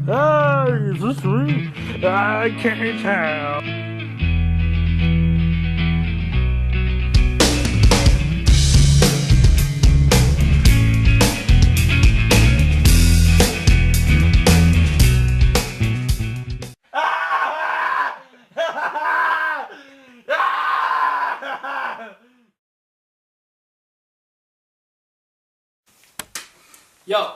Ah, is this real? I can't tell. Yo,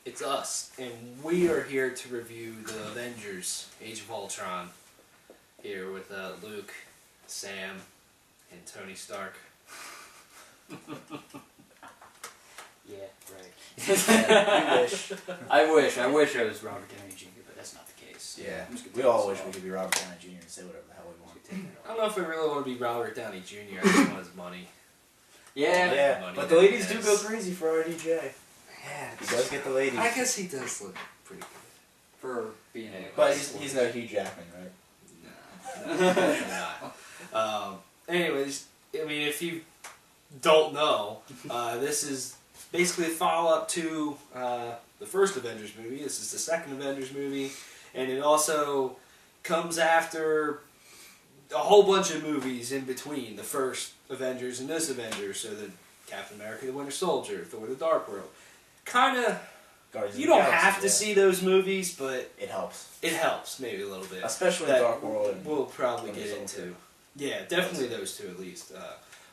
it's us, and we are here to review the Avengers: Age of Ultron. Here with Luke, Sam, and Tony Stark. Yeah, right. You wish. I wish I was Robert Downey Jr., but that's not the case. Yeah, we all wish we could be Robert Downey Jr. and say whatever the hell we want. I don't know if I really want to be Robert Downey Jr. I just want his money. Yeah, Money but the ladies do is. go crazy for RDJ. Yeah, He does get the ladies. I guess he does look pretty good. for being a... But he's no Hugh Jackman, right? No, definitely not. Anyways, I mean, if you don't know, this is basically a follow-up to the first Avengers movie. This is the second Avengers movie, and it also comes after a whole bunch of movies in between the first Avengers and this Avengers. So the Captain America, the Winter Soldier, Thor: The Dark World. Kind of, you don't have to see those movies, but it helps. it helps maybe a little bit. Especially That Dark World. And we'll probably Winter get Soldier. into. Yeah, definitely those two at least.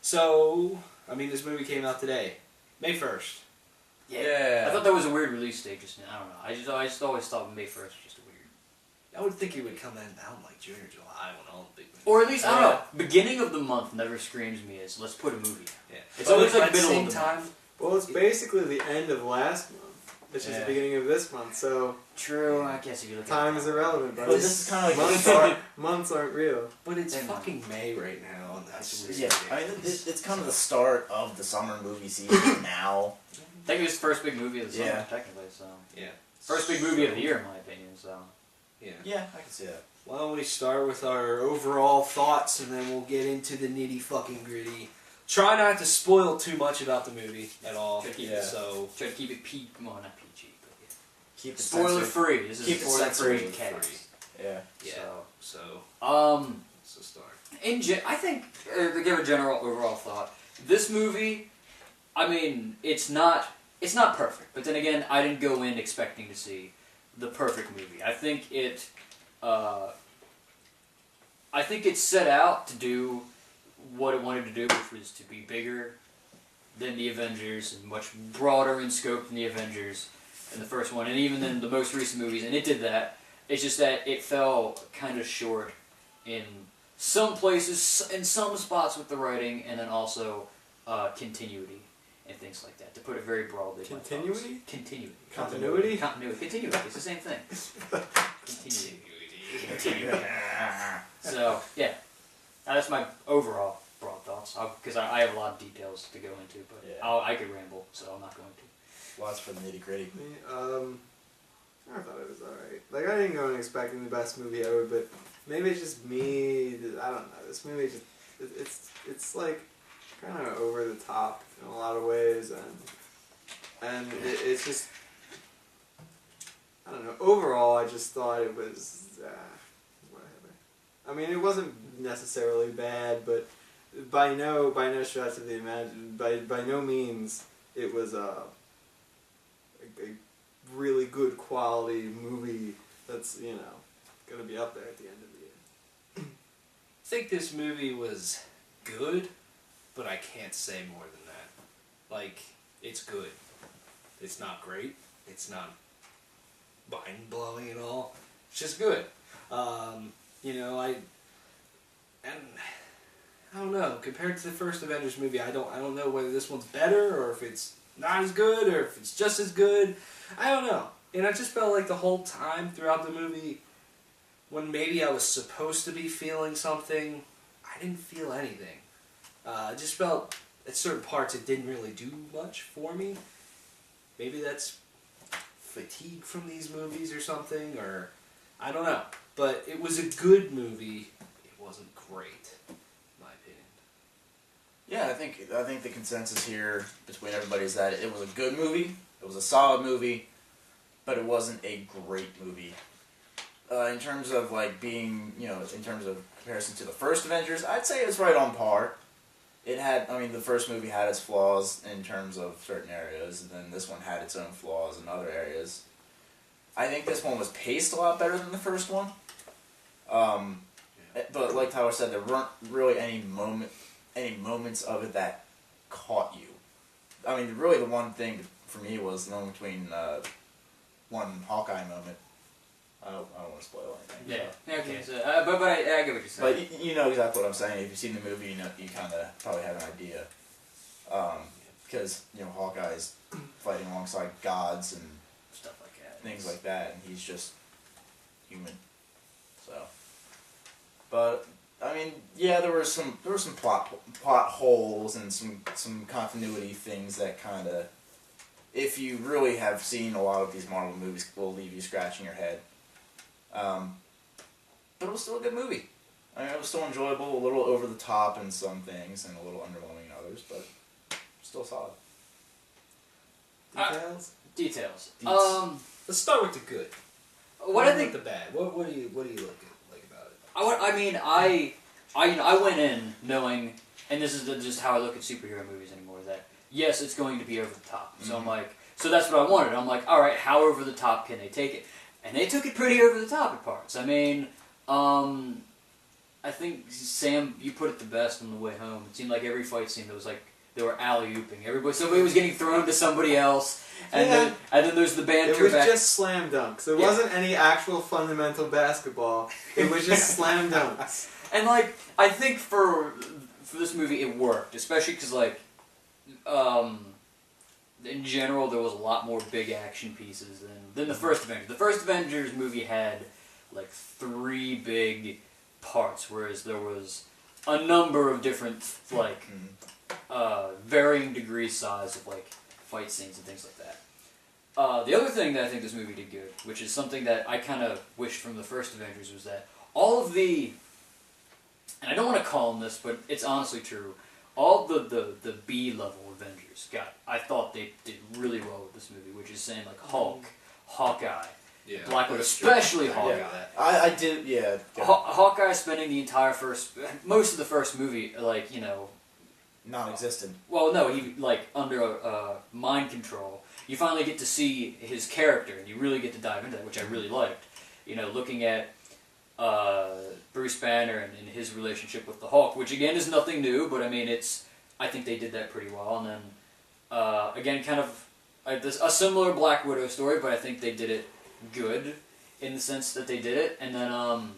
So, I mean, this movie came out today, May 1st. Yeah. I thought that was a weird release date just now. I don't know. I just always thought May 1st was just weird. I would think it would come in down like June or July when all the big movies. Or at least, I don't know, beginning of the month never screams me as, let's put a movie out. Yeah. It's always like at the middle same of the time. month. Well, it's basically the end of last month. It's just Yeah. the beginning of this month, so True, I guess if you look at time it. is irrelevant. But But this is kind of like months aren't real. But it's Yeah, man. fucking May right now, and that's just yeah. I mean, it's kind of the start of the summer movie season now. I think it was the first big movie of the summer, Yeah. technically, so... Yeah. First big movie of the year, in my opinion, so... Yeah. Yeah, I can see that. Why don't we start with our overall thoughts, and then we'll get into the nitty fucking gritty. Try not to spoil too much about the movie at all. Yeah. So Try to keep it PG, well, not PG, but yeah. Keep it Spoiler censored. free. This is Keep it spoiler free censored. cast. Yeah. yeah. So, So start. I think to give a general overall thought, this movie, I mean, it's not perfect. But then again, I didn't go in expecting to see the perfect movie. I think it set out to do what it wanted to do, which was to be bigger than the Avengers and much broader in scope than the Avengers in the first one, and even in the most recent movies. And it did that. It's just that it fell kind of short in some places, in some spots with the writing, and then also continuity and things like that. To put it very broadly. my thoughts. Continuity? Continuity. Continuity? Continuity. It's the same thing. Continuity. So, yeah. That's my overall broad thoughts. Because I have a lot of details to go into, but Yeah. I could ramble, so I'm not going to. Lots for the nitty gritty. I thought it was alright. Like, I didn't go in expecting the best movie ever, but maybe it's just me. I don't know. This movie just it's like kind of over the top in a lot of ways, and it's just, I don't know. Overall, I just thought it was whatever. I mean, it wasn't necessarily bad, but by no stretch of the by no means it was a really good quality movie that's, you know, gonna be up there at the end of the year. I think this movie was good, but I can't say more than that. Like, it's good. It's not great. It's not mind-blowing at all. It's just good. You know, I don't know. Compared to the first Avengers movie, I don't know whether this one's better or if it's not as good or if it's just as good. I don't know. And I just felt like the whole time throughout the movie, when maybe I was supposed to be feeling something, I didn't feel anything. I just felt at certain parts it didn't really do much for me. Maybe that's fatigue from these movies or something, or I don't know. But it was a good movie. It wasn't great, in my opinion. Yeah, I think the consensus here between everybody is that it was a good movie. It was a solid movie, but it wasn't a great movie. In terms of like being, in terms of comparison to the first Avengers, I'd say it's right on par. It had, the first movie had its flaws in terms of certain areas, and then this one had its own flaws in other areas. I think this one was paced a lot better than the first one. But like Tyler said, there weren't really any moments of it that caught you. Really the one thing for me was the moment between one Hawkeye moment. I don't want to spoil anything. Yeah. Okay. So, but I get what you're saying. But you know exactly what I'm saying. If you've seen the movie, you kind of probably have an idea. Because Hawkeye's fighting alongside gods and Stuff like that. things like that, and he's just human. So, but there were some plot holes and some continuity things that kind of, if you really have seen a lot of these Marvel movies, will leave you scratching your head. But it was still a good movie. It was still enjoyable, a little over the top in some things, and a little underwhelming in others, but still solid. Details? Details. Let's start with the good. What I think with the bad. What do you like about it? I went in knowing, and this is just how I look at superhero movies anymore, that yes, it's going to be over the top. So I'm like, so that's what I wanted. I'm like, all right, how over the top can they take it? And they took it pretty over the top at parts. I think, Sam, you put it the best on the way home. It seemed like every fight scene, there was like, they were alley-ooping. Somebody was getting thrown to somebody else, and then there's the banter. It was just slam dunks. There wasn't any actual fundamental basketball. It was just slam dunks. And I think for this movie it worked, especially because in general there was a lot more big action pieces than the first Avengers. The first Avengers movie had 3 big parts, whereas there was a number of different varying degree size of fight scenes and things like that. The other thing that I think this movie did good, which is something that I kind of wished from the first Avengers, was that all of the, and I don't want to call them this, but it's honestly true, all the B-level Avengers I thought they did really well with this movie, which is saying Hulk, Hawkeye, Black Widow, especially Hawkeye. Yeah. I did, yeah. Hawkeye spending the entire most of the first movie, non-existent. Well, no, he under mind control. You finally get to see his character, and you really get to dive into that, which I really liked. Looking at Bruce Banner and his relationship with the Hulk, which again is nothing new, but I think they did that pretty well. And then again, kind of a similar Black Widow story, but I think they did it good in the sense that they did it. And then I'm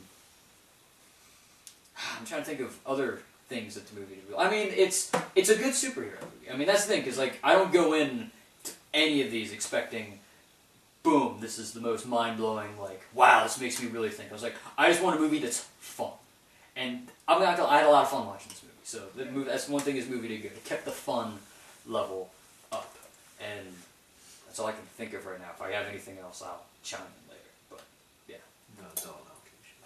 trying to think of other things that the movie did well. It's a good superhero movie. That's the thing, because I don't go in to any of these expecting, boom, this is the most mind-blowing, wow, this makes me really think. I just want a movie that's fun. And I had a lot of fun watching this movie. So that's one thing this movie did good. It kept the fun level up. And that's all I can think of right now. If I have anything else, I'll chime in later. But, yeah. No, don't.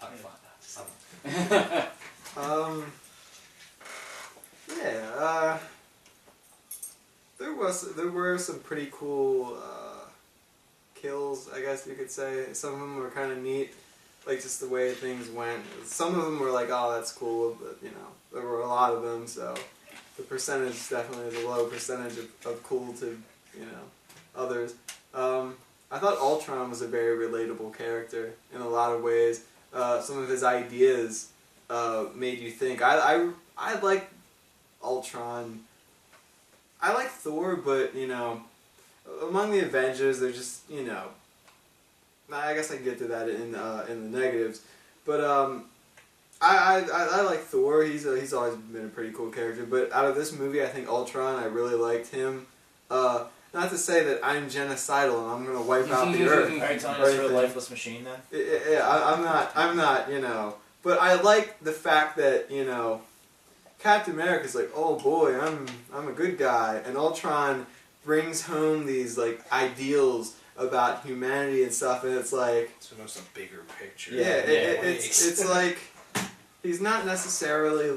I'll find Yeah, there were some pretty cool kills, I guess you could say. Some of them were kind of neat, just the way things went. Some of them were oh, that's cool, but there were a lot of them, so the percentage definitely is a low percentage of cool to others. I thought Ultron was a very relatable character in a lot of ways. Some of his ideas made you think. I like Ultron. I like Thor, but among the Avengers, they're just I guess I can get to that in the negatives, but I like Thor. He's always been a pretty cool character. But out of this movie, I think Ultron, I really liked him. Not to say that I'm genocidal and I'm gonna wipe out the Earth. Are you telling us you're a lifeless machine then? Yeah, I'm not. But I like the fact that Captain America's oh boy, I'm a good guy, and Ultron brings home these ideals about humanity and stuff, and it's it's almost a bigger picture. Yeah, it's he's not necessarily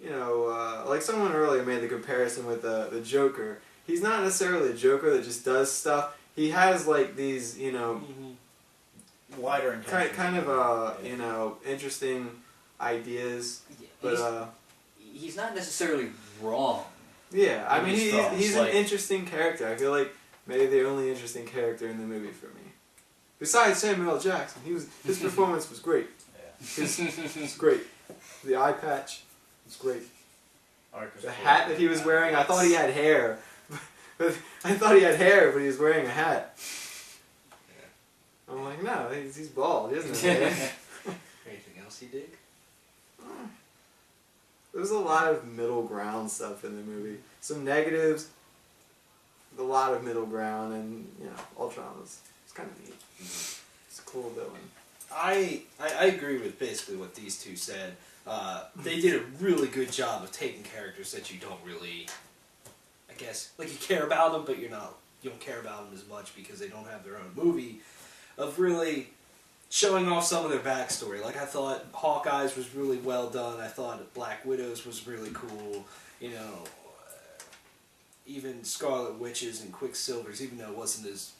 like someone earlier made the comparison with the Joker. He's not necessarily a Joker that just does stuff. He has like these, wider intentions. kind of interesting ideas, but he's not necessarily wrong. yeah, I mean he's like, an interesting character. I feel like maybe the only interesting character in the movie for me, besides Samuel L. Jackson. His performance was great. Yeah. It's great. The eye patch was great. The hat that he was wearing, I thought he had hair. But he was wearing a hat. I'm like, no, he's bald. He doesn't have hair. Anything else he did? There's a lot of middle ground stuff in the movie. Some negatives, a lot of middle ground, and Ultron was kind of neat. It's a cool villain. I agree with basically what these two said. They did a really good job of taking characters that you don't really, I guess, like you care about them, but you don't care about them as much because they don't have their own movie, of really showing off some of their backstory. Like I thought Hawkeye's was really well done. I thought Black Widow's was really cool. Even Scarlet Witch's and Quicksilver's, even though it wasn't as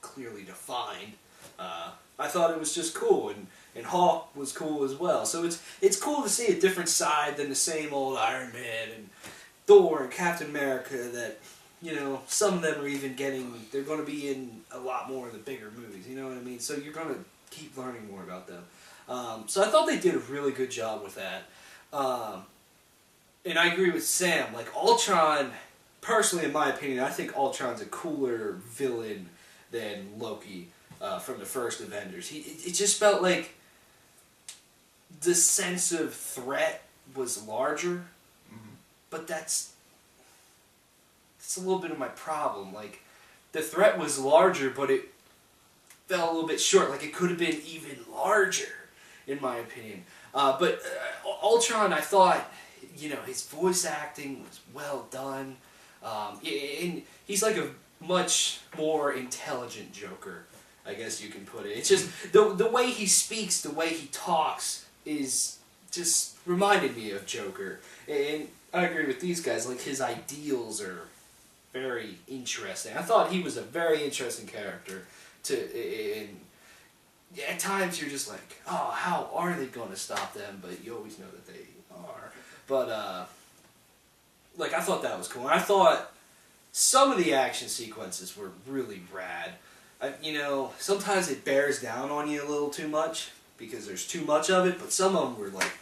clearly defined, I thought it was just cool, and Hawk was cool as well. So it's cool to see a different side than the same old Iron Man and Thor and Captain America that, some of them are even they're going to be in a lot more of the bigger movies, you know what I mean? So you're going to keep learning more about them. So I thought they did a really good job with that. And I agree with Sam, like Ultron, personally in my opinion, I think Ultron's a cooler villain than Loki. From the first Avengers. It just felt like the sense of threat was larger, but that's a little bit of my problem. Like, the threat was larger, but it fell a little bit short. Like, it could have been even larger, in my opinion. But Ultron, I thought, his voice acting was well done. And he's like a much more intelligent Joker, I guess you can put it. It's just the way he speaks, the way he talks is just reminded me of Joker. And I agree with these guys, like his ideals are very interesting. I thought he was a very interesting character and at times you're just like, oh, how are they going to stop them? But you always know that they are. But I thought that was cool. And I thought some of the action sequences were really rad. Sometimes it bears down on you a little too much because there's too much of it, but some of them were like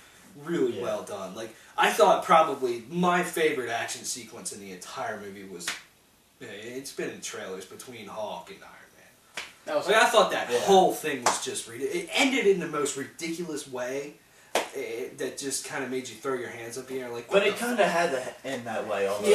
really well done. Like I thought probably my favorite action sequence in the entire movie was, it's been in trailers, between Hawk and Iron Man. I thought that whole thing was just it ended in the most ridiculous way. That just kind of made you throw your hands up in the air, like. But it kind of had to end that way, almost.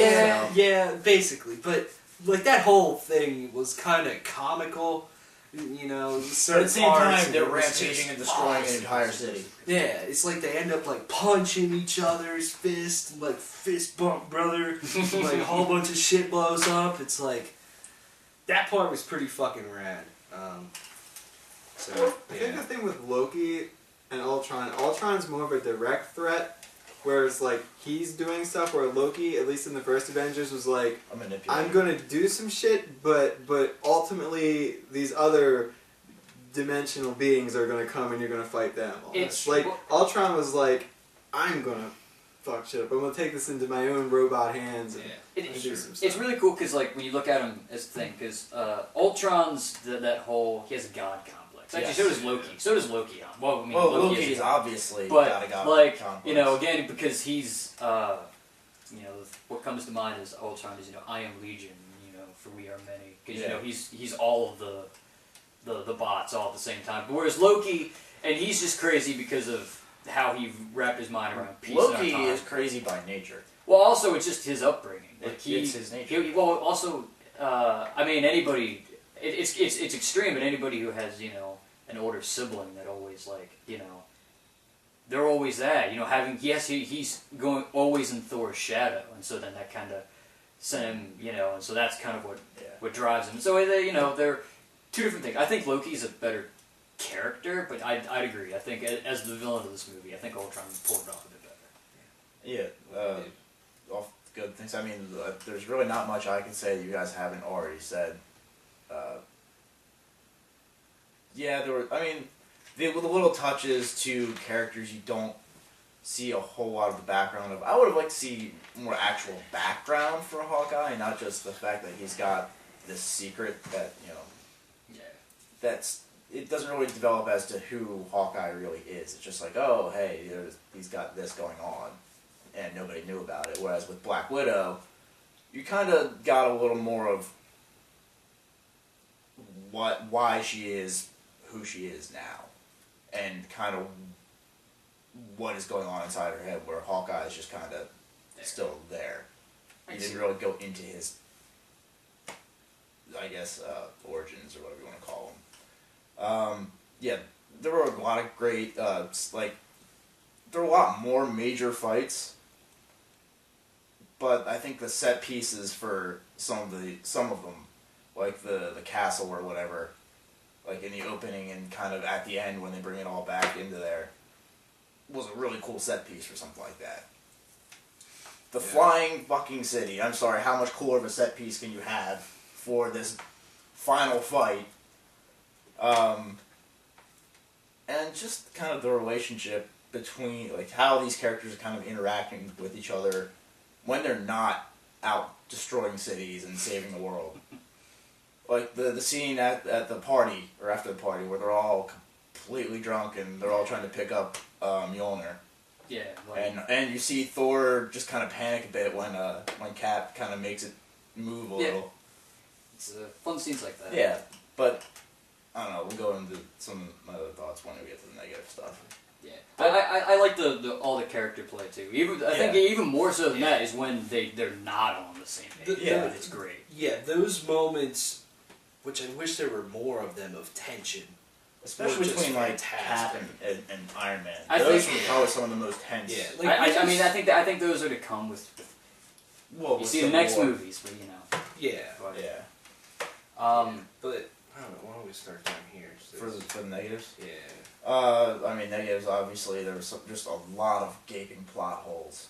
Yeah, basically, but. Like, that whole thing was kind of comical, But at the same time, they're rampaging and destroying an entire city. Yeah, it's like they end up, like, punching each other's fist, and, like, fist bump brother, and, like, a whole bunch of shit blows up. It's like, that part was pretty fucking rad. I think the thing with Loki and Ultron's more of a direct threat. Whereas, like, he's doing stuff where Loki, at least in the first Avengers, was like, I'm going to do some shit, but ultimately these other dimensional beings are going to come and you're going to fight them. Ultron was like, I'm going to fuck shit up. I'm going to take this into my own robot hands and do some stuff. It's really cool because, like, when you look at him as a thing, because Ultron's, he has a god complex. Actually, so does Loki. So does Loki. Loki is obviously got a god complex. Again, because he's, what comes to mind is Ultron is, I am Legion, for we are many. Because, he's all of the bots all at the same time. But whereas Loki, and he's just crazy because of how he wrapped his mind around peace. Loki is crazy by nature. Well, also, it's just his upbringing. It's his nature. Anybody, it's extreme, but anybody who has, an older sibling that always, they're always that, he's going always in Thor's shadow, and so then that kind of sent him, and so that's kind of what drives him. So, they're two different things. I think Loki's a better character, but I'd agree. I think as the villain of this movie, I think Ultron pulled it off a bit better. Yeah. All good things. I mean, there's really not much I can say that you guys haven't already said. Yeah, there were. I mean, the little touches to characters you don't see a whole lot of the background of. I would have liked to see more actual background for Hawkeye, and not just the fact that he's got this secret that it doesn't really develop as to who Hawkeye really is. It's just like, oh, hey, he's got this going on, and nobody knew about it. Whereas with Black Widow, you kind of got a little more of why she is who she is now, and kind of what is going on inside her head, where Hawkeye is just kind of still there. He didn't really go into his, I guess, origins or whatever you want to call them. Yeah, there were a lot of great, there were a lot more major fights, but I think the set pieces for some of them, like the castle or whatever, like in the opening and kind of at the end when they bring it all back into there, was a really cool set piece for something like that. The flying fucking city. I'm sorry, how much cooler of a set piece can you have for this final fight? And just kind of the relationship between, like, how these characters are kind of interacting with each other when they're not out destroying cities and saving the world. Like the scene at the party, or after the party, where they're all completely drunk and they're all trying to pick up Mjolnir. Yeah. Like, and you see Thor just kind of panic a bit when Cap kind of makes it move a little. It's fun scenes like that. Yeah, but I don't know. We'll go into some of my other thoughts when we get to the negative stuff. Yeah, I like the all the character play too. I think even more so than that is when they're not on the same page. It's great. Yeah, those moments, which I wish there were more of them, of tension. Especially Just between like fantastic. Cap and Iron Man. I Those think- were probably some of the most tense. Yeah, I think those are to come with Well, you with see the Civil next War. movies, but you know. Yeah. But, Yeah. But I don't know. Why don't we start down here? For the negatives. Yeah. I mean, negatives. Obviously, there was just a lot of gaping plot holes.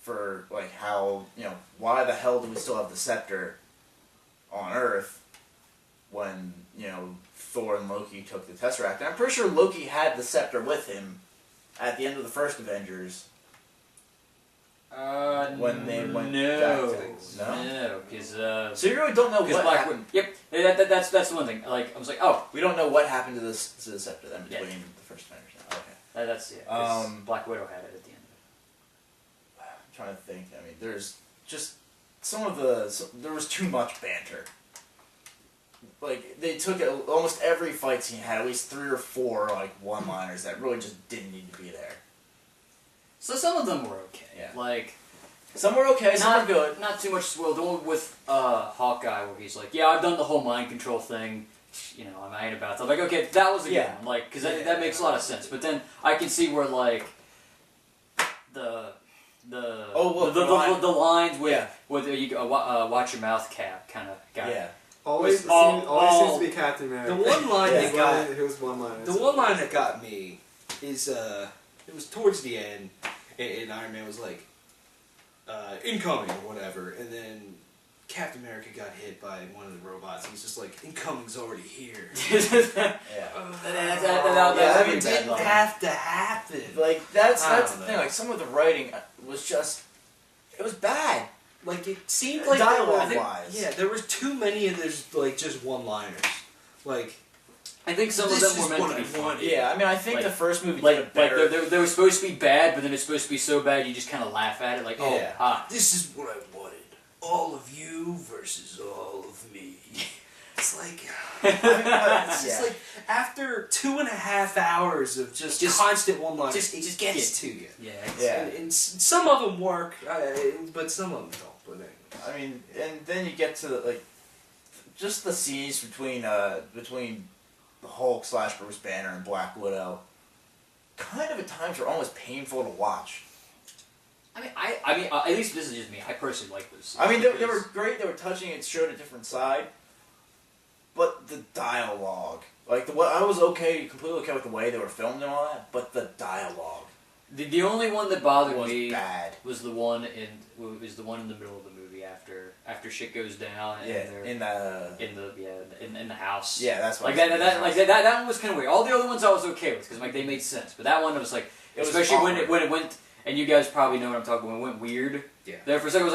For like how why the hell do we still have the scepter on Earth when Thor and Loki took the Tesseract? And I'm pretty sure Loki had the scepter with him at the end of the first Avengers. When they went no, because so you really don't know what Black happened. Widow. Yep, that's the one thing. Like I was like, oh, We don't know what happened to the scepter then between the first Avengers. Now. Okay. that's 'cause Black Widow had it at the end. I'm trying to think. I mean, there's just there was too much banter. Like they took almost every fight scene had at least 3 or 4 like one-liners that really just didn't need to be there. So some of them were okay. Yeah. Like Some were okay, some were good. Not too much. Well, the one with Hawkeye where he's like, yeah, I've done the whole mind control thing. I ain't about to. I'm like, okay, that was a good one. Like, because that makes a lot of sense. But then I can see where like the lines with you watch your mouth, Cap, kind of got it. Always seems to be Captain America. The one line that got the one line that got me is it was towards the end, and Iron Man was like incoming or whatever, and then Captain America got hit by one of the robots. He's just like, incoming's already here. Yeah. I mean, it didn't have to happen. Like that's I the don't thing. know. Like some of the writing was just it was bad. Like it seemed like Dialogue-wise. Yeah, there was too many of those like just one-liners. Like I think some of this them were is meant what to be I funny. wanted. Yeah, I mean, I think Like- the first movie Like, did it better. they were supposed to be bad, but then it's supposed to be so bad you just kind of laugh at it. Like, oh, Yeah. ha. This is what I wanted. All of you versus all of me. It's like it's just like after 2.5 hours of just constant one-liners, it just gets to you. Yeah. Yeah. And some of them work, but some of them don't. But anyway. I mean, and then you get to like just the scenes between the Hulk / Bruce Banner and Black Widow. Kind of at times are almost painful to watch. I mean, at least this is just me. I personally like those. I mean, they were great. They were touching. It showed a different side. But the dialogue, like I was completely okay with the way they were filmed and all that. But the dialogue, The only one that bothered was me bad. was the one in the middle of the movie after shit goes down and Yeah, they're in in the house. Yeah, that's what like that one was kind of weird. All the other ones I was okay with because like they made sense, but that one was like especially when it went and you guys probably know what I'm talking about. When it went weird. Yeah. There for a second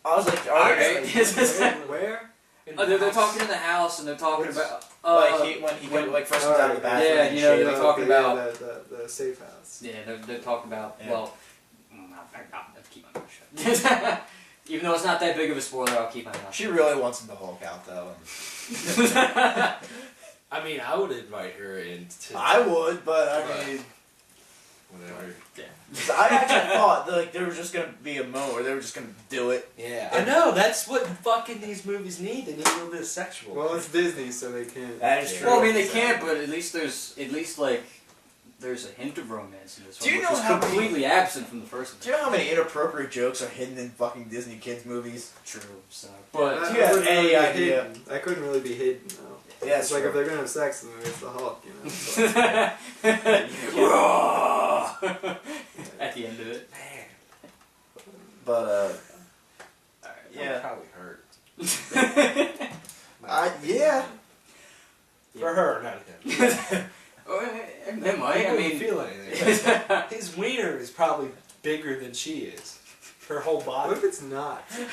I was like, Where? they're talking in the house and they're talking about when he first comes out of the bathroom. Yeah, and you know shit. they're talking about the safe house. yeah they're talking about Yeah. well I'll keep my mouth shut. Even though it's not that big of a spoiler, I'll keep my mouth shut. She really wants him to Hulk out though. I mean, I would invite her into. I would, but I mean, Whatever. Yeah. I actually thought like there was just gonna be a moment where they were just gonna do it. Yeah, I know. That's what fucking these movies need. They need a little bit of sexual. Well, it's Disney, so they can't. That is true. Well, I mean they can't, but at least there's a hint of romance in this one, Do you which know is how many- completely absent from the first one. Do you know how many inappropriate jokes are hidden in fucking Disney kids movies? True, so But That do you have wouldn't any really be idea? hidden. That couldn't really be hidden though. Yeah, It's like if they're gonna have sex in the movie, it's the Hulk, you know. So. at the end of it. Man, But that probably hurt. yeah. For her, not him. It might. I mean, feel anything. His wiener is probably bigger than she is. Her whole body. What if it's not? What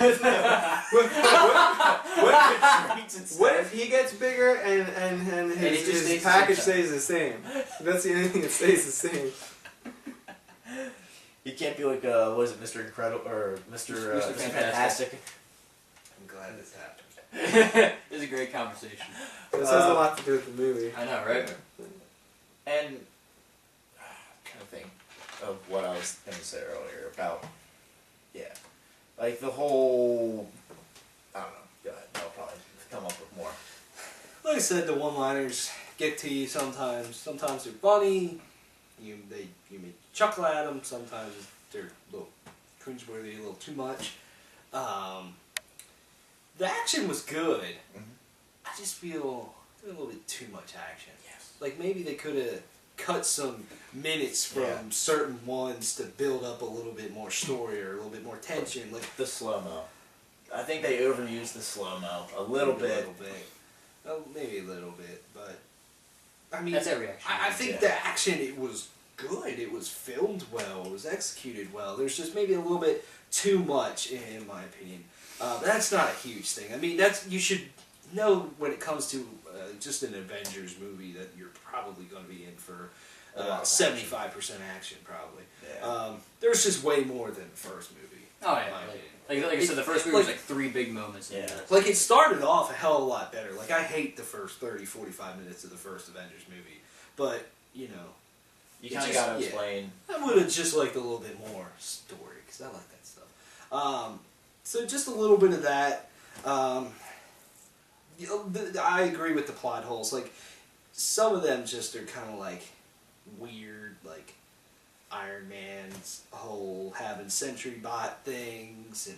What if he gets bigger and it his, just his stays package the same stays the same? That's the only thing that stays the same. You can't be like, what is it, Mr. Incredible or Mr. Mr. Fantastic? I'm glad this happened. it's a great conversation. This has a lot to do with the movie. I know, right? And I'm trying to think of what I was going to say earlier about, like the whole, I don't know, go ahead, I'll probably come up with more. Like I said, the one-liners get to you sometimes. Sometimes they're funny. You may chuckle at them. Sometimes they're a little cringeworthy, a little too much. The action was good. Mhm. I just feel a little bit too much action. Yes. Like maybe they could have cut some minutes from certain ones to build up a little bit more story or a little bit more tension. Like The slow-mo. I think they overused the slow-mo a little bit. Maybe a little bit, but I mean, That's every action. I think the action, it was good. It was filmed well. It was executed well. There's just maybe a little bit too much, in my opinion. But that's not a huge thing. I mean, you should know when it comes to just an Avengers movie that you're probably going to be in for 75% action, probably. Yeah. There's just way more than the first movie. Oh yeah, in my opinion. like I said, the first movie was like 3 big moments. In Yeah. it. Like, it started off a hell of a lot better. Like, I hate the first 30, 45 minutes of the first Avengers movie. But, you know, You kind of got to yeah. explain. I would have just liked a little bit more story, because I like that stuff. So just a little bit of that. I agree with the plot holes. Like, some of them just are kind of like weird, like Iron Man's whole having Sentry Bot things and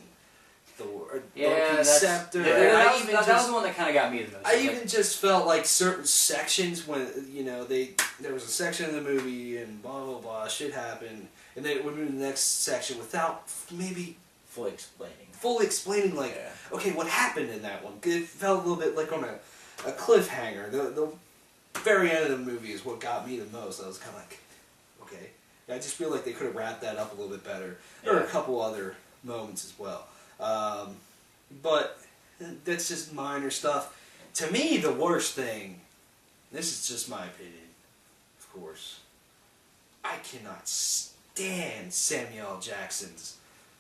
Loki's scepter. that was the one that kind of got me the most. I even just felt like certain sections when, you know, there was a section in the movie and blah blah blah, shit happened, and then it would move to the next section without maybe Fully explaining like, okay, what happened in that one. It felt a little bit like on a cliffhanger. The very end of the movie is what got me the most. I was kind of like, okay. I just feel like they could have wrapped that up a little bit better. There are a couple other moments as well. But that's just minor stuff. To me, the worst thing, this is just my opinion, of course, I cannot stand Samuel L. Jackson's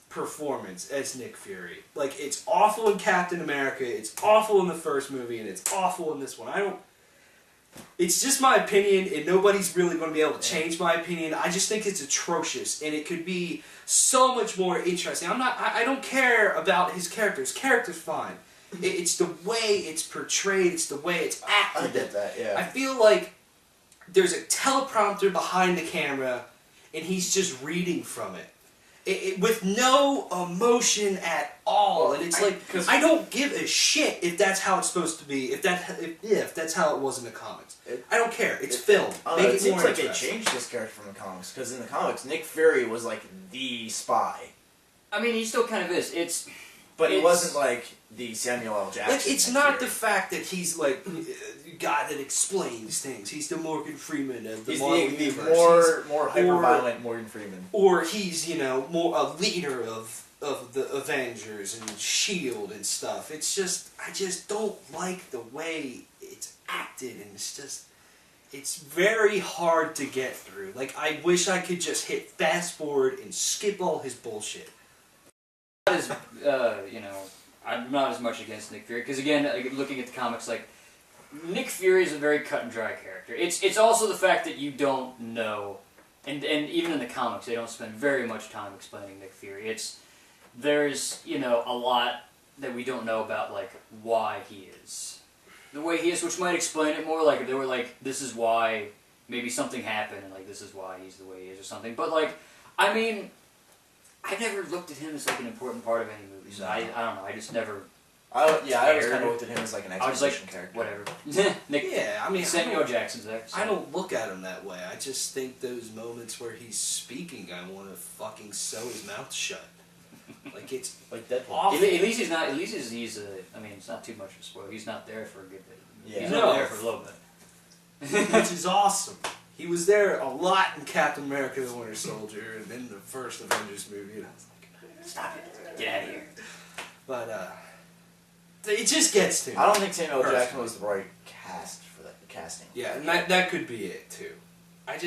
performance as Nick Fury. Like, it's awful in Captain America, it's awful in the first movie, and it's awful in this one. It's just my opinion, and nobody's really going to be able to change my opinion. I just think it's atrocious, and it could be so much more interesting. I don't care about his character. His character's fine. It's the way it's portrayed. It's the way it's acted. I get that, yeah. I feel like there's a teleprompter behind the camera, and he's just reading from it. with no emotion at all, and it's I don't give a shit if that's how it's supposed to be. If that's how it was in the comics, I don't care. It's film. Make it it seems more like they interesting. changed this character from the comics because in the comics, Nick Fury was like the spy, I mean, he still kind of is. but he wasn't like the Samuel L. Jackson. Like, it's Nick not Fury. the fact that he's like a guy that explains things. He's the Morgan Freeman of the He's Marvel the universe. more hyper-violent Morgan Freeman. Or he's, more a leader of the Avengers and S.H.I.E.L.D. and stuff. It's just, I just don't like the way it's acted, and it's very hard to get through. Like, I wish I could just hit fast forward and skip all his bullshit. As I'm not as much against Nick Fury because again, looking at the comics, like Nick Fury is a very cut and dry character. It's also the fact that you don't know, and even in the comics, they don't spend very much time explaining Nick Fury. There's a lot that we don't know about, like why he is the way he is, which might explain it more. Like if they were like, this is why maybe something happened, and like this is why he's the way he is, or something. But like, I mean, I never looked at him as like an important part of any movie. So I don't know. I just never. I always kind of looked at him as like an exposition character. Whatever. Nick, I mean, Samuel Jackson's there. So. I don't look at him that way. I just think those moments where he's speaking, I want to fucking sew his mouth shut. Like, it's Like Deadpool. awful. At least he's not. At least he's I mean, it's not too much of a spoil. He's not there for a good bit. Yeah. He's No. not there for a little bit. Which is awesome. He was there a lot in Captain America: The Winter Soldier and in the first Avengers movie, and I was like, Stop it. Get out of here. but it just gets to me. I don't think Samuel Personally. Jackson was the right cast for that casting. Yeah, and that could be it too. I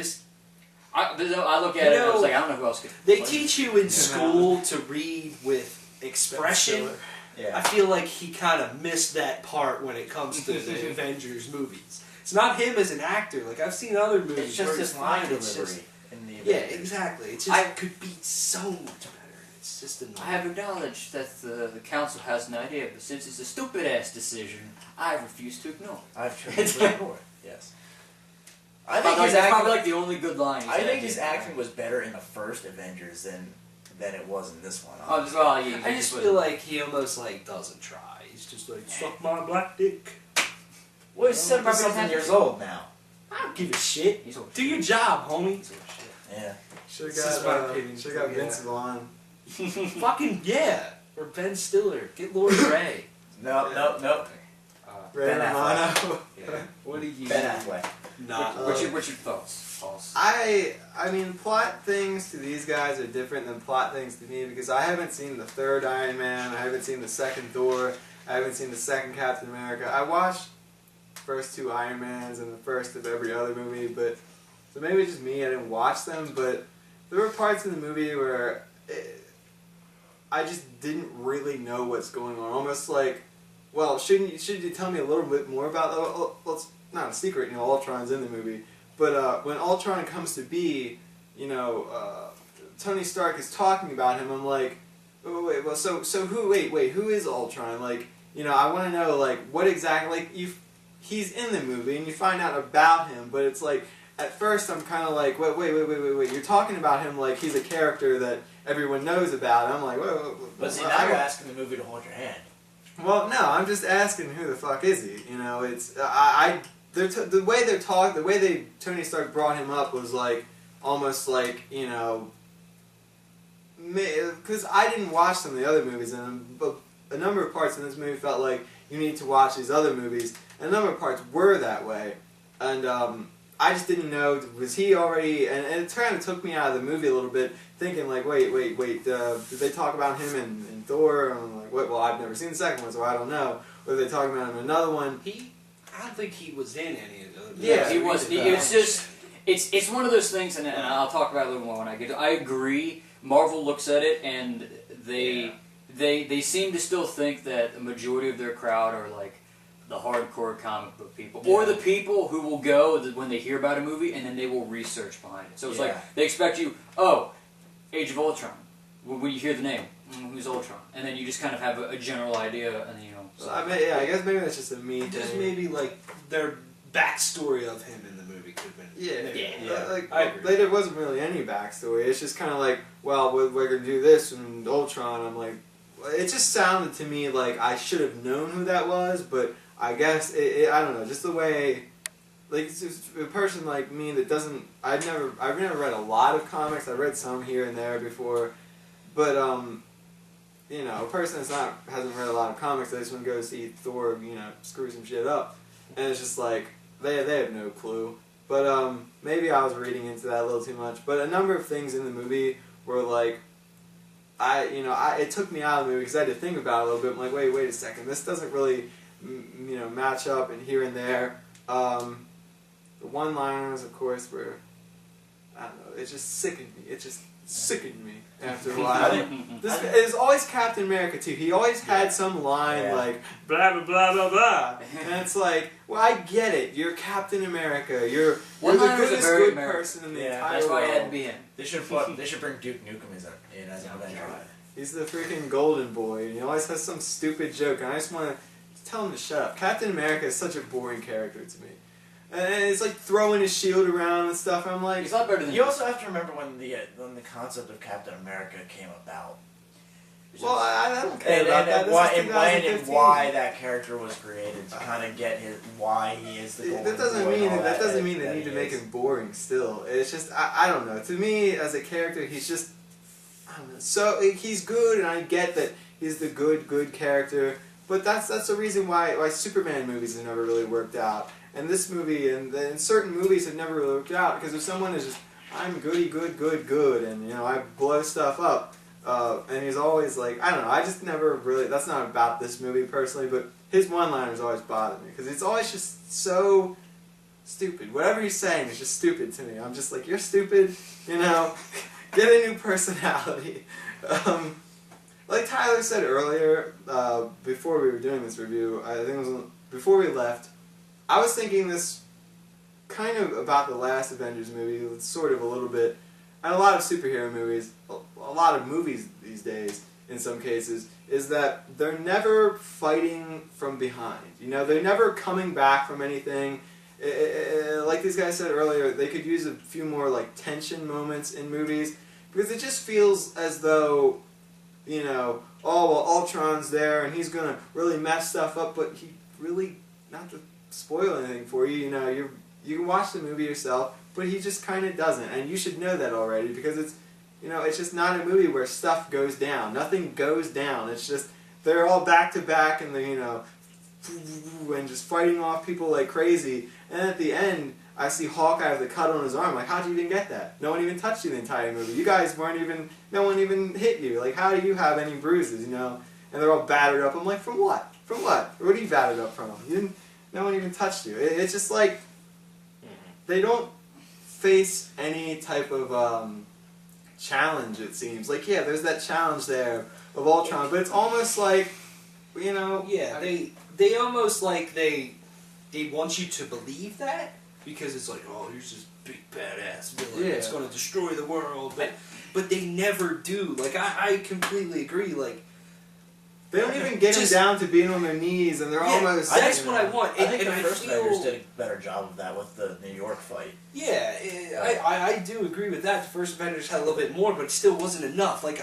I look at it and I was like, I don't know who else could. They play teach it. you in school to read with expression. I Yeah. feel like he kind of missed that part when it comes to the Avengers movies. It's not him as an actor. Like, I've seen other movies It's just where his it's line fine, it's delivery just- in the Yeah, Avengers. exactly. It just could be so much better. It's just annoying. I have acknowledged that the council has an idea, but since it's a stupid ass decision, I refuse to ignore it. I've chosen to ignore it. Yes. I think That's his probably acting. like the only good line. I think his acting was better in the first Avengers than it was in this one. I just feel like he almost doesn't try. He's just like, suck my black dick. Well, he's Well, 70-something years old now. I don't give a shit. He's old Do shit. your job, homie. He's old shit. Yeah. Should This is my opinion. have got Yeah. Vince Vaughn. Fucking yeah. Or Ben Stiller. Get Lord Ray. No, no, no. Ray Ben Romano. Yeah. What do you... Ben Affleck. Not... What's your thoughts, Paul's? I mean, plot things to these guys are different than plot things to me because I haven't seen the third Iron Man, I haven't seen the second Thor, I haven't seen the second Captain America. I watched the first two Iron Mans and the first of every other movie, but so maybe it's just me, I didn't watch them, but there were parts in the movie where I just didn't really know what's going on. Almost like, well, shouldn't you tell me a little bit more about that? Well, it's not a secret, Ultron's in the movie. But when Ultron comes to be, Tony Stark is talking about him. I'm like, oh, wait, well, so who is Ultron? Like, I want to know, like, what exactly, like, he's in the movie and you find out about him, but it's like, at first I'm kind of like, wait, you're talking about him like he's a character that everyone knows about. I'm like, whoa. But see, now you're asking the movie to hold your hand. Well, no, I'm just asking who the fuck is he? It's the way they're talking, the way Tony Stark brought him up was like almost like because I didn't watch some of the other movies, but a number of parts in this movie felt like you need to watch these other movies, and a number of parts were that way, and I just didn't know, was he already, and it kind of took me out of the movie a little bit, thinking like, wait, did they talk about him in Thor? And I'm like, well, I've never seen the second one, so I don't know. Or did they talk about him in another one? I don't think he was in any of the other movies. Yeah, he was. It's just. It's one of those things, and I'll talk about it a little more when I get to it. I agree. Marvel looks at it, and they seem to still think that the majority of their crowd are like the hardcore comic book people, or the people who will go when they hear about a movie, and then they will research behind it. So it's like they expect you. Oh, Age of Ultron. When you hear the name, who's Ultron, and then you just kind of have a general idea, and So I guess maybe that's just a me thing. Just maybe like they're backstory of him in the movie could have been. Yeah. Like, I agree. there wasn't really any backstory. It's just kind of like, well, we're gonna do this and Ultron. I'm like, it just sounded to me like I should have known who that was, but I guess I don't know, just the way. Like, it's just a person like me that doesn't. I've never read a lot of comics. I've read some here and there before, but you know, a person that's hasn't read a lot of comics. They just want to go see Thor, you know, screw some shit up, and it's just like they have no clue. But maybe I was reading into that a little too much. But a number of things in the movie were like, it took me out of the movie because I had to think about it a little bit. I'm like, wait a second, this doesn't really, you know, match up and here and there. The one-liners, of course, were, I don't know, it just sickened me. It just sickened me after a while. It was always Captain America, too. He always had some line like, blah, blah, blah, blah, blah. And it's like, well, I get it. You're Captain America. You're the goodest good person in the entire world. That's why he had to be in. They should bring Duke Nukem in as an Avenger. He's the freaking golden boy, and he always has some stupid joke, and I just want to tell him to shut up. Captain America is such a boring character to me. And it's like throwing his shield around and stuff. I'm like, He's not better than You also have to remember when the concept of Captain America came about. well, I don't care about that. This is 2015. Why that character was created to kind of get why he is the golden That doesn't boy and mean all that doesn't mean they that need to he make is. him boring. Still, it's just I don't know. To me, as a character, he's just I don't know. So he's good, and I get that he's the good character. But that's the reason why Superman movies have never really worked out. And this movie and certain movies have never really worked out because if someone is just I'm goody good, and you know I blow stuff up, and he's always like I don't know. I just never really. That's not about this movie personally, but his one-liners always bother me because it's always just so stupid. Whatever he's saying is just stupid to me. I'm just like you're stupid, you know. Get a new personality. Like Tyler said earlier, before we were doing this review, I think it was before we left. I was thinking this kind of about the last Avengers movie, sort of a little bit, and a lot of superhero movies, a lot of movies these days, in some cases, is that they're never fighting from behind. You know, they're never coming back from anything. Like these guys said earlier, they could use a few more like tension moments in movies, because it just feels as though, you know, oh, well, Ultron's there, and he's going to really mess stuff up, but he really, not to spoil anything for you, you know, you can watch the movie yourself, but he just kind of doesn't, and you should know that already, because it's, you know, it's just not a movie where stuff goes down. Nothing goes down. It's just, they're all back to back, and they're, you know, and just fighting off people like crazy, and at the end, I see Hawkeye with a cut on his arm, like, how'd you even get that? No one even touched you the entire movie. You guys weren't even, no one even hit you. Like, how do you have any bruises, you know? And they're all battered up. I'm like, from what? From what? What are you battered up from? You didn't, no one even touched you. It's just like, they don't face any type of challenge, it seems. Like, yeah, there's that challenge there of Ultron, but it's almost like, you know... Yeah, they almost like they want you to believe that, because it's like, oh, here's this big badass villain that's going to destroy the world, but they never do. Like, I completely agree, like... They don't even get him down to being on their knees, and they're almost... That's what I want. I think and the first feel, Avengers did a better job of that with the New York fight. Yeah, I do agree with that. The first Avengers had a little bit more, but it still wasn't enough. Like,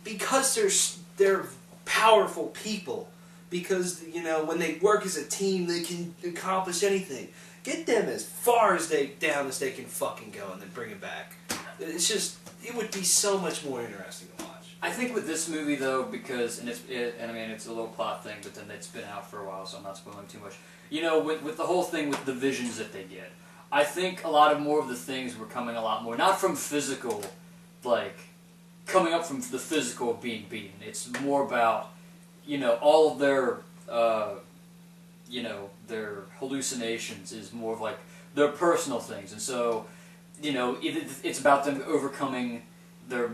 because they're powerful people, because, you know, when they work as a team, they can accomplish anything. Get them as far as they can fucking go, and then bring it back. It's just, it would be so much more interesting to watch. I think with this movie though, because and I mean it's a little plot thing, but then it's been out for a while, so I'm not spoiling too much. You know, with the whole thing with the visions that they get, I think a lot more of the things were coming a lot more not from physical, like coming up from the physical of being beaten. It's more about, you know, all of their you know, their hallucinations is more of like their personal things, and so, you know, it's about them overcoming their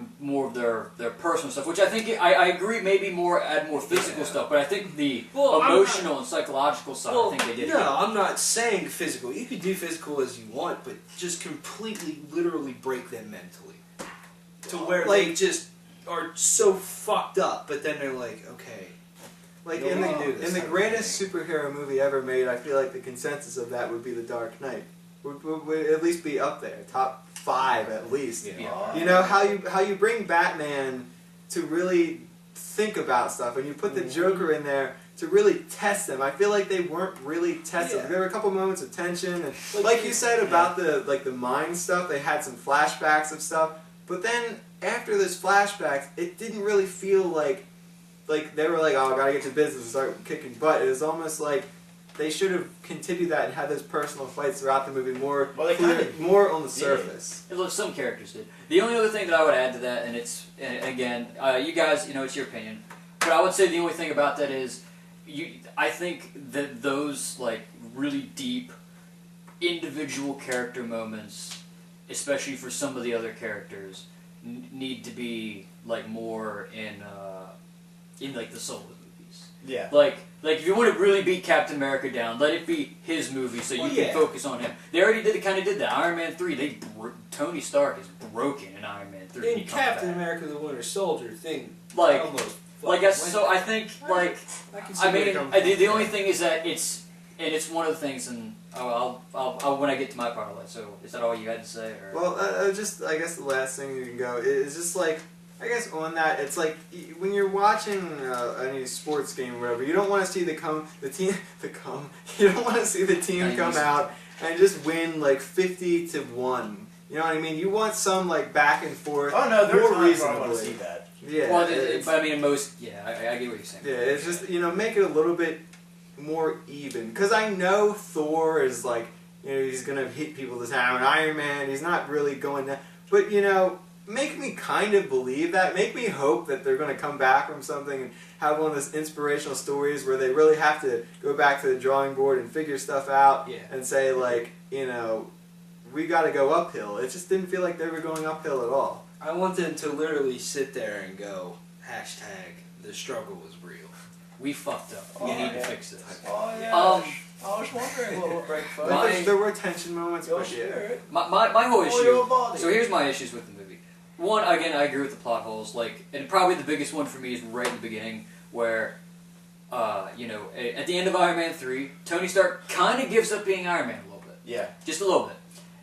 personal stuff, which I think I agree maybe add more physical stuff, but I think the emotional and psychological side I think they did. No, I'm not saying physical. You could do physical as you want, but just completely, literally break them mentally to where they just are so fucked up. But then they're like, okay, like No, in we do this the type of greatest thing. superhero movie ever made, I feel like the consensus of that would be The Dark Knight. Would at least be up there, top 5 at least. Yeah. You know how you bring Batman to really think about stuff, and you put the Joker in there to really test them. I feel like they weren't really tested. Yeah. There were a couple moments of tension, and like you said about the mind stuff, they had some flashbacks of stuff. But then after those flashbacks, it didn't really feel like they were like, oh, I gotta get to business and start kicking butt. It was almost like they should have continued that and had those personal fights throughout the movie more, Well, they kinda more on the surface. Look, some characters did. The only other thing that I would add to that, and it's, and again, you guys, it's your opinion, but I would say the only thing about that is, I think that those like really deep individual character moments, especially for some of the other characters, need to be like more in like the solo movies. Yeah. Like if you want to really beat Captain America down, let it be his movie so you can focus on him. They already kind of did that. Iron Man 3, Tony Stark is broken in Iron Man 3. In Captain America: The Winter Soldier thing, Like, almost so I think like I the only thing is that it's one of the things, and I'll when I get to my part of it. So is that all you had to say? Or? Well, just I guess the last thing you can go is just like, I guess on that, it's like when you're watching any sports game or whatever, you don't want to see you don't want to see the team come out and just win like 50-1. You know what I mean? You want some like back and forth. Oh no, there are more times where I want to reasonably. see that. Yeah. Well, but I mean, most I get what you're saying. Yeah, it's just make it a little bit more even, because I know Thor is like he's gonna hit people this time, and Iron Man he's not really going down, but make me kind of believe that. Make me hope that they're going to come back from something and have one of those inspirational stories where they really have to go back to the drawing board and figure stuff out and say, like, we got to go uphill. It just didn't feel like they were going uphill at all. I want them to literally sit there and go, #the struggle was real. We fucked up. We need to fix this. Oh yeah. I was wondering what would break first. There were tension moments, Your but yeah. spirit. My whole Or issue. your body. So here's my issues with the movie. One, again, I agree with the plot holes. Like, and probably the biggest one for me is right in the beginning, where, at the end of Iron Man 3, Tony Stark kind of gives up being Iron Man a little bit, Yeah. just a little bit,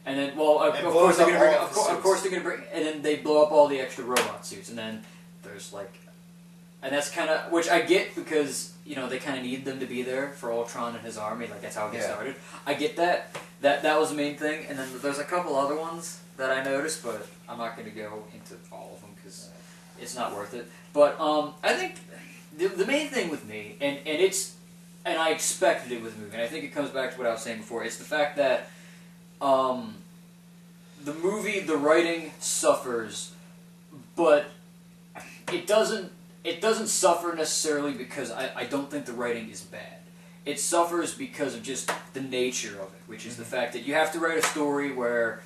and then, well, of And course blows they're up gonna bring, all the of course they're gonna bring, and then they blow up all the extra robot suits, and then there's like, and that's kind of, which I get because they kind of need them to be there for Ultron and his army, like that's how it gets started. I get that. That was the main thing, and then there's a couple other ones that I noticed, but I'm not going to go into all of them because it's not worth it. But I think the main thing with me, and I expected it with the movie, and I think it comes back to what I was saying before. It's the fact that the movie, the writing suffers, but it doesn't suffer necessarily because I don't think the writing is bad. It suffers because of just the nature of it, which is the fact that you have to write a story where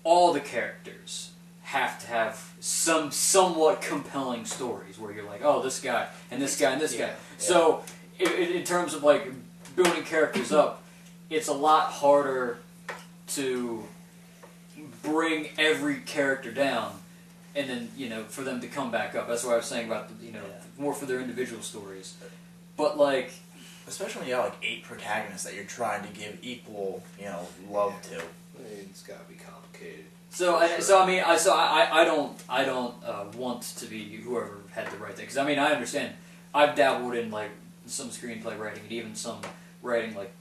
all the characters have to have some somewhat compelling stories where you're like, oh, this guy, and this guy, and this guy. So, in terms of like building characters up, it's a lot harder to bring every character down and then, for them to come back up. That's what I was saying about, more for their individual stories. But, like... Especially when you have, like, 8 protagonists that you're trying to give equal, love to. It's got to be complicated. I don't want to be whoever had to write that. Because, I understand. I've dabbled in, like, some screenplay writing and even some writing, like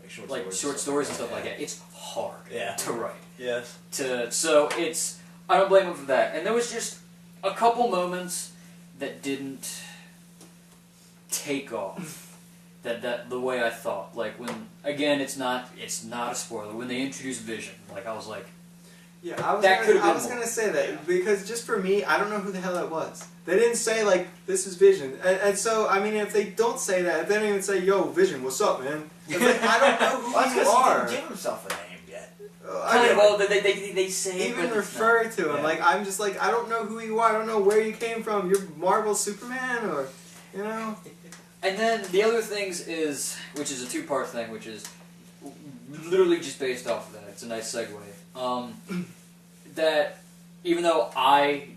short stories and stuff like that. It's hard to write. Yes. So it's... I don't blame him for that. And there was just a couple moments that didn't take off that the way I thought. Like when, again, it's not a spoiler. When they introduced Vision, like I was like, yeah, I was gonna say that because just for me, I don't know who the hell that was. They didn't say like this is Vision, and so if they don't say that, if they don't even say yo Vision, what's up, man? It's like, I don't know who you are. He didn't give himself a name yet. They say even refer to him. Yeah. Like I'm just like I don't know who you are. I don't know where you came from. You're Marvel Superman or And then the other things is, which is a two-part thing, which is literally just based off of that. It's a nice segue. That even though I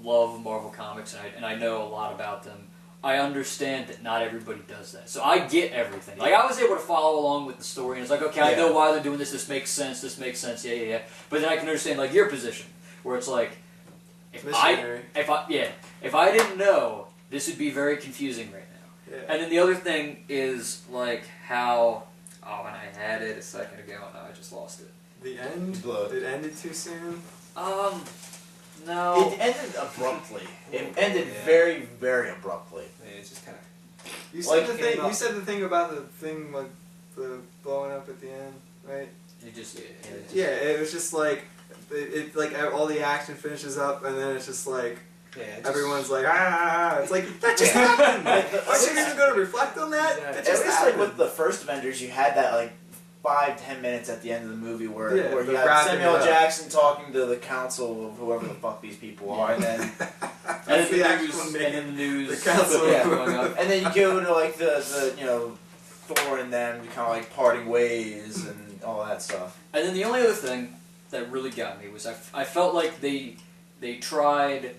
love Marvel comics and I know a lot about them, I understand that not everybody does that. So I get everything. Like, I was able to follow along with the story, and it's like, okay, I know why they're doing this, this makes sense, yeah. But then I can understand, like, your position, where it's like, if I didn't know, this would be very confusing right now. Yeah. And then the other thing is, like, how, oh, and I had it a second ago, and I just lost it. The end? It ended too soon? No. It ended abruptly. It ended very, very abruptly. Yeah, it's just kind of. You said the thing. You said the thing about the thing like the blowing up at the end, right? It just Yeah, it was just like it like all the action finishes up, and then it's just like everyone's like It's like that just happened. Like, aren't you even going to reflect on that? Exactly. It just At least happened. like with the first Avengers, you had that like 5-10 minutes at the end of the movie where you they're had wrapping Samuel it up. Jackson talking to the council of whoever the fuck these people are, and then That's the the actual news, name. and then the news, The council. Yeah. going up. and then you go to like the you know Thor and them kind of like parting ways and all that stuff. And then the only other thing that really got me was I felt like they tried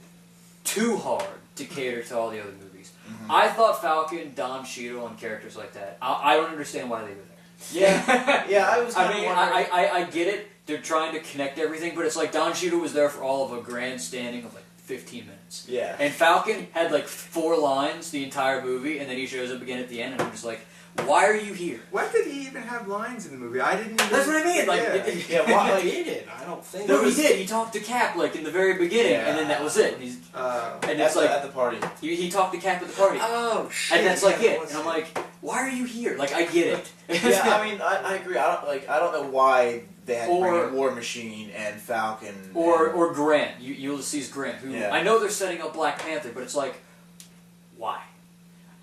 too hard to cater to all the other movies. Mm-hmm. I thought Falcon, Don Cheadle, and characters like that. I don't understand why they were there. Yeah, yeah, I was. I kinda mean, wondering- I get it. They're trying to connect everything, but it's like Don Cheadle was there for all of a grandstanding of like 15 minutes. Yeah. And Falcon had like 4 lines the entire movie, and then he shows up again at the end, and I'm just like, why are you here? When did he even have lines in the movie? I didn't even. That's what I mean. Like, yeah. Why did it? I don't think. No, he did. He talked to Cap like in the very beginning, and then that was it. And, and it's like at the party. he talked to Cap at the party, Oh shit! and that's like yeah, it. And I'm like, why are you here? Like, I get it. Yeah, I mean, I agree. I don't know why they had to bring Or- in War Machine and Falcon or Grant, Ulysses Grant, who Yeah. I know they're setting up Black Panther, but it's like, why?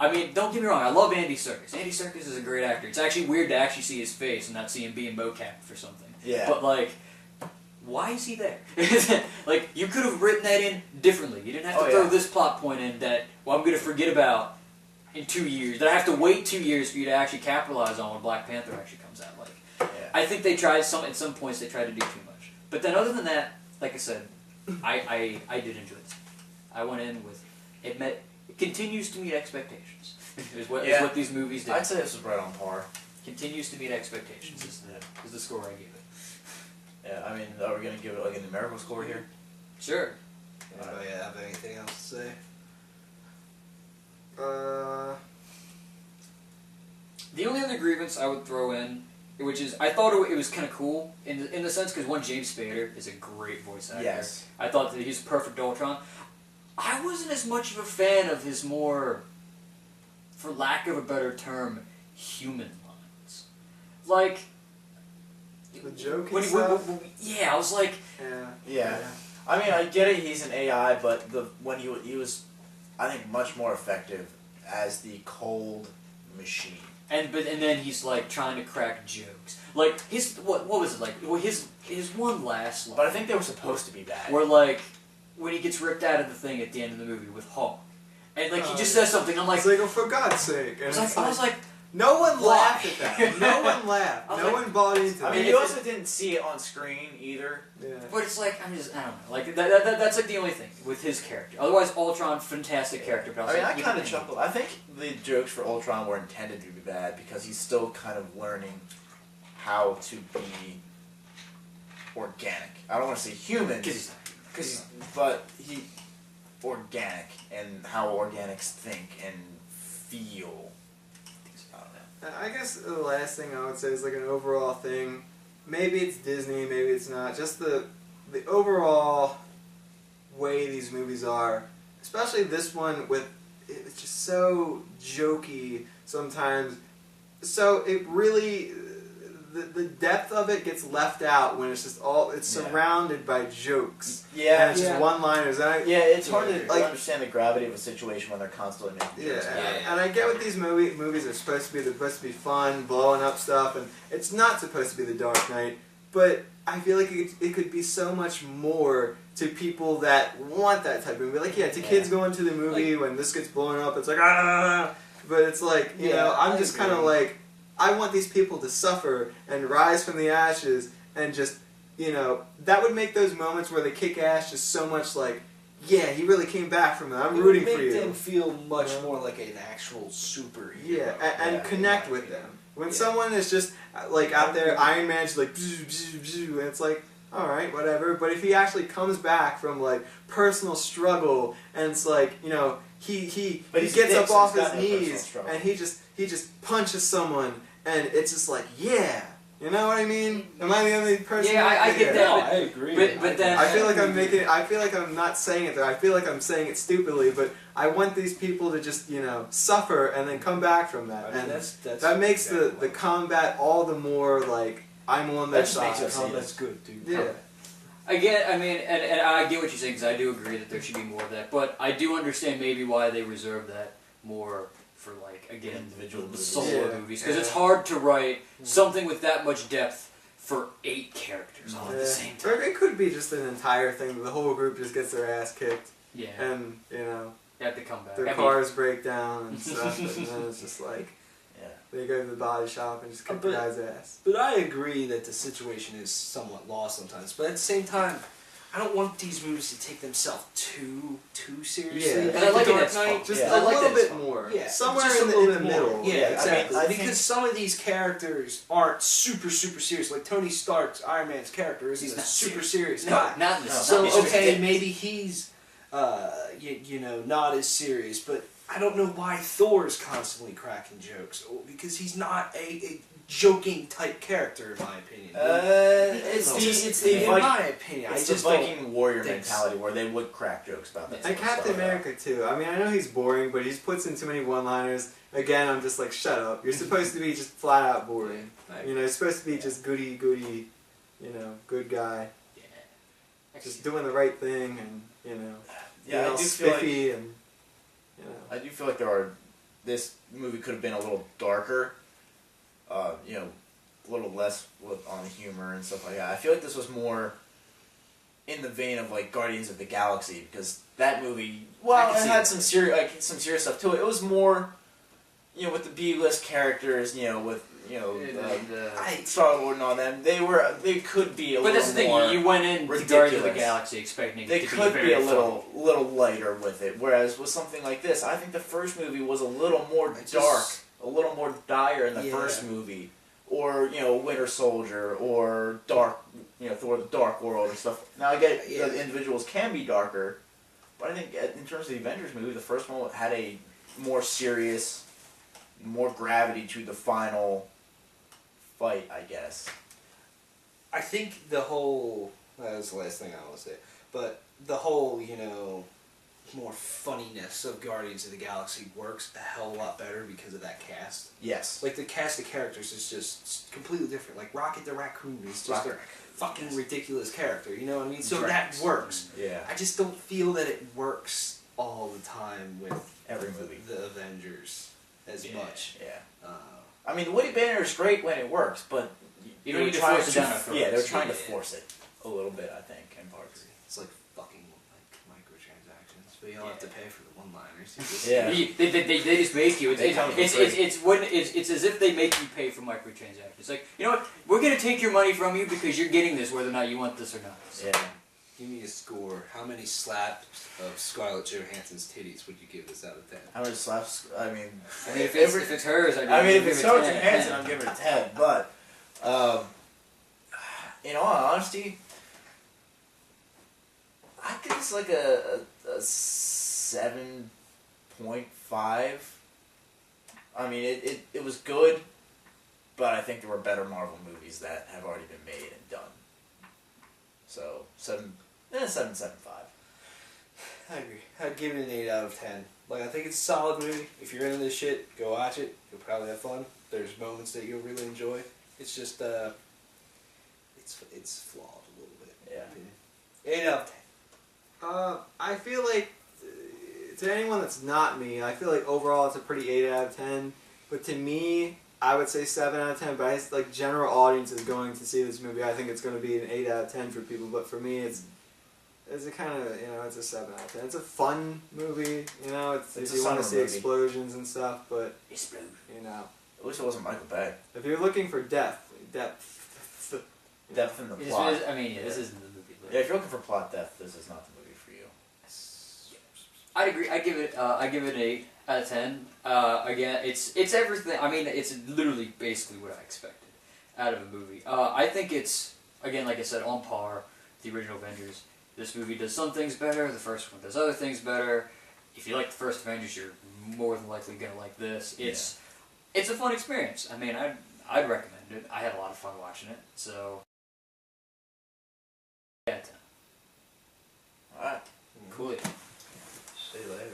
I mean, don't get me wrong, I love Andy Serkis. Andy Serkis is a great actor. It's actually weird to actually see his face and not see him being mocap for something. Yeah. But like, why is he there? Like, you could have written that in differently. You didn't have to throw this plot point in that, well, I'm going to forget about in 2 years. That I have to wait 2 years for you to actually capitalize on when Black Panther actually comes out. Like, I think they tried at some points they tried to do too much. But then other than that, like I said, I did enjoy this. I went in with it continues to meet expectations. is what these movies do. I'd say this was right on par. Continues to meet expectations is the score I gave it. Yeah, I mean, are we gonna give it like a numerical score here? Sure. Anybody have anything else to say? The only other grievance I would throw in, which is I thought it was kind of cool in the sense because one, James Spader is a great voice actor. Yes. I thought that he's perfect Ultron. I wasn't as much of a fan of his more, for lack of a better term, human lines. Like The joke when and he, stuff. yeah, I was like, Yeah. I mean, I get it. He's an AI, but when he was, I think, much more effective as the cold machine. and then he's like trying to crack jokes. Like his what was it like? Well, his one last line. But I think they were supposed to be bad. Where like when he gets ripped out of the thing at the end of the movie with Hulk, and like he just says something. I'm like, it's like, oh, for God's sake! And I was like, no one why? laughed at that. No one laughed. I was No like- one bought into I it. mean, you also didn't see it on screen either. Yeah. but it's like I don't know. Like that's like the only thing with his character. Otherwise, Ultron, fantastic character. But I was I mean, like, I kind of chuckled. I think the jokes for Ultron were intended to be bad because he's still kind of learning how to be organic. I don't want to say human, but he organic and how organics think and feel. I don't know. I guess the last thing I would say is like an overall thing. Maybe it's Disney, maybe it's not. Just the overall way these movies are, especially this one with it's just so jokey sometimes. So it really the depth of it gets left out when it's just surrounded by jokes. Yeah, and it's just one-liners. Yeah, it's hard to like, understand the gravity of a situation when they're constantly making jokes. And I get what these movies are supposed to be. They're supposed to be fun, blowing up stuff, and it's not supposed to be The Dark Knight. But I feel like it could be so much more to people that want that type of movie. Like, to kids going to the movie when this gets blown up, it's like, ah! But it's like, you know, I'm just kind of like, I want these people to suffer and rise from the ashes and just, you know, that would make those moments where they kick ass just so much like, yeah, he really came back from it. I'm It rooting would for make you. them feel much more like an actual superhero. Yeah, and Yeah, connect in my with opinion. them. When Yeah. someone is just like out there, Iron Man's like, bzz, bzz, bzz, and it's like, all right, whatever. But if he actually comes back from like personal struggle, and it's like, you know, he But he's gets a dick, up so off he's his got no personal knees struggle. and he just punches someone, and it's just like, yeah, you know what I mean? Am I the only person? Yeah, I get that. No, I agree. But then- I feel like I'm making. I feel like I'm not saying it. Though. I feel like I'm saying it stupidly. But I want these people to just, you know, suffer and then come back from that. I mean, And that's that makes exactly the what- combat all the more like I'm on their That just makes side. it seem- that's good, dude. Yeah. I get, I mean, and I get what you're saying, because I do agree that there should be more of that, but I do understand maybe why they reserve that more for, like, again, Individual the movies. solo Yeah. movies, because it's Yeah. hard to write something with that much depth for 8 characters all at the same Or time. it could be just an entire thing. The whole group just gets their ass kicked, Yeah, and you know you have to come back. their I mean, cars break down and stuff, and then it's just like Yeah. they go to the body shop and just kick the But- guy's ass. But I agree that the situation is somewhat lost sometimes. But at the same time, I don't want these movies to take themselves too seriously. Yeah. And I like The it, Dark that's fun. Knight, Just Yeah, a I like little that bit it's fun. more. Yeah, Somewhere just a in little the bit middle. more. Yeah, Yeah, I mean, exactly. I because think- some of these characters aren't super serious. Like Tony Stark's Iron Man's character isn't He's a not super serious. serious No, guy. not in this. No. So not in this. okay, maybe he's you know, not as serious, but I don't know why Thor's constantly cracking jokes, because he's not a joking type character in my opinion. It's the in Viking, my opinion, it's I just the Viking don't warrior think so. mentality where they would crack jokes about that. And sort of Captain stuff. America too. I mean, I know he's boring, but he puts in too many one-liners. Again, I'm just like, shut up. You're supposed to be just flat out boring. You know, you're supposed to be just goody, you know, good guy, Yeah. just doing the right thing, and you know, Yeah, being I all do feel like spiffy, and you know. I do feel like this movie could have been a little darker, you know, a little less on the humor and stuff like that. I feel like this was more in the vein of like Guardians of the Galaxy, because that movie, well, it had some serious stuff to it. It was more, you know, with the B-list characters, you know, with Star-Lord and all them. They could be a But little that's the more. thing, you went in to ridiculous. Guardians of the Galaxy expecting They it to could be be very a funny. little lighter with it, whereas with something like this, I think the first movie was a little more dark, a little more dire in the first movie, or you know, Winter Soldier, or Dark, you know, Thor: The Dark World, or stuff. Now I get it, the individuals can be darker, but I think in terms of the Avengers movie, the first one had a more serious, more gravity to the final fight, I guess. I think the whole, that was the last thing I want to say, but the whole, you know, more funniness of Guardians of the Galaxy works a hell of a lot better because of that cast. Yes. Like, the cast of characters is just completely different. Like, Rocket the Raccoon is just Rocket a fucking ridiculous character, you know what I mean? So Drax. that works. Yeah. I just don't feel that it works all the time with Every movie. the Avengers as much. Yeah. I mean, the Woody Banner is great when it works, but You don't they need to were force it trying down our throats. Yeah, they're trying to Yeah. force it a little bit, I think, in parts. It's like fucking like microtransactions, but you don't have to pay for the one-liners. You just- Yeah. They just make you. They come for free. It's as if they make you pay for microtransactions. It's like, you know what? We're gonna take your money from you because you're getting this, whether or not you want this or not. Yeah. Give me a score. How many slaps of Scarlett Johansson's titties would you give this out of 10? How many slaps? I mean, I mean, if it's hers, if it's give it Scarlett 10. Johansson, I'm giving it a 10. But, in all honesty, I think it's like a 7.5. I mean, it was good, but I think there were better Marvel movies that have already been made and done. So, 7.75. I agree. I'd give it an 8 out of 10. Like, I think it's a solid movie. If you're into this shit, go watch it. You'll probably have fun. There's moments that you'll really enjoy. It's just, it's flawed a little bit. in my Yeah. opinion. 8 out of 10. I feel like to anyone that's not me, I feel like overall it's a pretty 8 out of 10. But to me, I would say 7 out of 10. But I, like general audience is going to see this movie, I think it's going to be an 8 out of 10 for people. But for me, it's a kind of, you know, it's a 7 out of 10. It's a fun movie, you know. It's It's if a you want to summer see movie. explosions and stuff, but Explosion. you know, At least it wasn't Michael Bay. if you're looking for depth, Depth in the This plot. is, I mean, yeah, this isn't the movie. But Yeah, if you're looking for plot depth, this is not the movie for you. I'd agree. I give it an 8 out of 10. Again, it's everything. I mean, it's literally basically what I expected out of a movie. I think it's, again, like I said, on par with the original Avengers. This movie does some things better. The first one does other things better. If you like the first Avengers, you're more than likely gonna like this. It's a fun experience. I mean, I'd recommend it. I had a lot of fun watching it. So, yeah, 10. Alright. Cool. See you later.